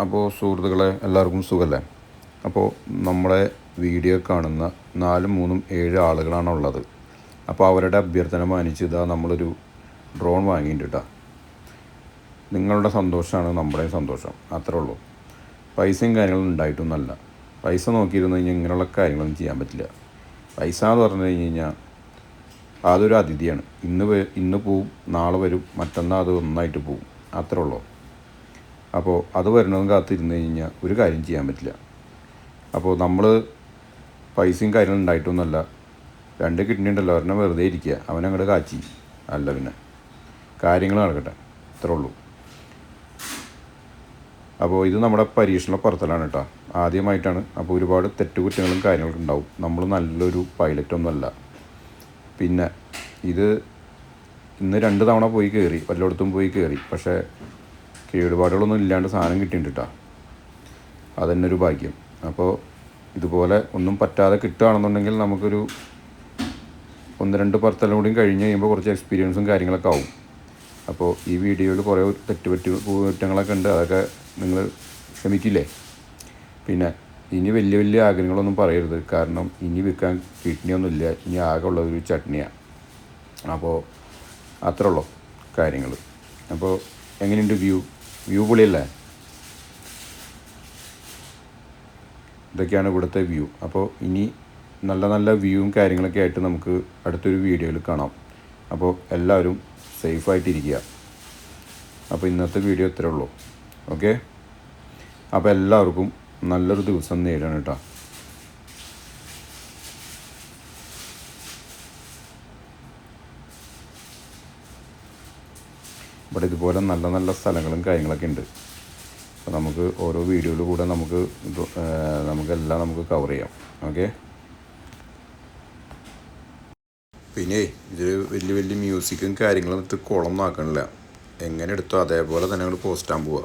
അപ്പോൾ സുഹൃത്തുക്കളെ എല്ലാവർക്കും സുഖമല്ലേ? അപ്പോൾ നമ്മളെ വീഡിയോ കാണുന്ന 4, 3, 7 ആളുകളാണ് ഉള്ളത്. അപ്പോൾ അവരുടെ അഭ്യർത്ഥന മാനിച്ച് ഇതാ നമ്മളൊരു ഡ്രോൺ വാങ്ങിയിട്ടുണ്ട് കേട്ടോ. നിങ്ങളുടെ സന്തോഷമാണ് നമ്മുടെയും സന്തോഷം, അത്രേ ഉള്ളൂ. പൈസയും കാര്യങ്ങളും ഉണ്ടായിട്ടൊന്നുമല്ല. പൈസ നോക്കിയിരുന്നു കഴിഞ്ഞാൽ ഇങ്ങനെയുള്ള കാര്യങ്ങളൊന്നും ചെയ്യാൻ പറ്റില്ല. പൈസ എന്ന് പറഞ്ഞു കഴിഞ്ഞാൽ അതൊരു അതിഥിയാണ്. ഇന്ന് പോവും, നാളെ വരും, മറ്റന്നാൾ അത് ഒന്നായിട്ട് പോവും, അത്രേ ഉള്ളൂ. അപ്പോൾ അത് വരണമെന്ന് കാത്തിരുന്ന് കഴിഞ്ഞാൽ ഒരു കാര്യം ചെയ്യാൻ പറ്റില്ല. അപ്പോൾ നമ്മൾ പൈസയും കാര്യങ്ങളും ഉണ്ടായിട്ടൊന്നുമല്ല. 2 കിഡ്നി ഉണ്ടല്ലോ, ഒരെണ്ണം വെറുതെ ഇരിക്കുക, അവനങ്ങോട്ട് കാച്ചി അല്ല, പിന്നെ കാര്യങ്ങൾ നടക്കട്ടെ, അത്രേ ഉള്ളൂ. അപ്പോൾ ഇത് നമ്മുടെ പരീക്ഷണ പുറത്തലാണ് കേട്ടോ, ആദ്യമായിട്ടാണ്. അപ്പോൾ ഒരുപാട് തെറ്റുകുറ്റങ്ങളും കാര്യങ്ങളൊക്കെ ഉണ്ടാവും. നമ്മൾ നല്ലൊരു പൈലറ്റൊന്നുമല്ല. പിന്നെ ഇത് ഇന്ന് 2 തവണ പോയി കയറി, വല്ലയിടത്തും പോയി കയറി. പക്ഷേ കേടുപാടുകളൊന്നും ഇല്ലാണ്ട് സാധനം കിട്ടിയിട്ടുണ്ട് കേട്ടോ. അതുതന്നെ ഒരു ഭാഗ്യം. അപ്പോൾ ഇതുപോലെ ഒന്നും പറ്റാതെ കിട്ടുകയാണെന്നുണ്ടെങ്കിൽ നമുക്കൊരു 1-2 പറത്തലും കൂടി കഴിഞ്ഞ് കഴിയുമ്പോൾ കുറച്ച് എക്സ്പീരിയൻസും കാര്യങ്ങളൊക്കെ ആവും. അപ്പോൾ ഈ വീഡിയോയിൽ കുറേ കുറ്റങ്ങളൊക്കെ ഉണ്ട്, അതൊക്കെ നിങ്ങൾ ക്ഷമിക്കില്ലേ? പിന്നെ ഇനി വലിയ ആഗ്രഹങ്ങളൊന്നും പറയരുത്, കാരണം ഇനി വിൽക്കാൻ കിഡ്നിയൊന്നുമില്ല, ഇനി ആകെ ഉള്ളതൊരു ചട്നിയാണ്. അപ്പോൾ അത്രേ ഉള്ളൂ കാര്യങ്ങൾ. അപ്പോൾ എങ്ങനെയുണ്ട് വ്യൂ പൊളിയല്ലേ? ഇതൊക്കെയാണ് ഇവിടുത്തെ വ്യൂ. അപ്പോൾ ഇനി നല്ല വ്യൂവും കാര്യങ്ങളൊക്കെ ആയിട്ട് നമുക്ക് അടുത്തൊരു വീഡിയോയിൽ കാണാം. അപ്പോൾ എല്ലാവരും സേഫായിട്ടിരിക്കുക. അപ്പോൾ ഇന്നത്തെ വീഡിയോ ഇത്രേ ഉള്ളൂ. ഓക്കെ, അപ്പോൾ എല്ലാവർക്കും നല്ലൊരു ദിവസം നേരാണ് കേട്ടോ. ഇവിടെ ഇതുപോലെ നല്ല സ്ഥലങ്ങളും കാര്യങ്ങളൊക്കെ ഉണ്ട്. അപ്പോൾ നമുക്ക് ഓരോ വീഡിയോയിൽ കൂടെ നമുക്കെല്ലാം നമുക്ക് കവർ ചെയ്യാം. ഓക്കെ, പിന്നെ ഇത് വലിയ മ്യൂസിക്കും കാര്യങ്ങളും കുളമൊന്നും ആക്കണില്ല. എങ്ങനെ എടുത്തോ അതേപോലെ തന്നെ അങ്ങോട്ട് പോസ്റ്റാൻ പോവുക.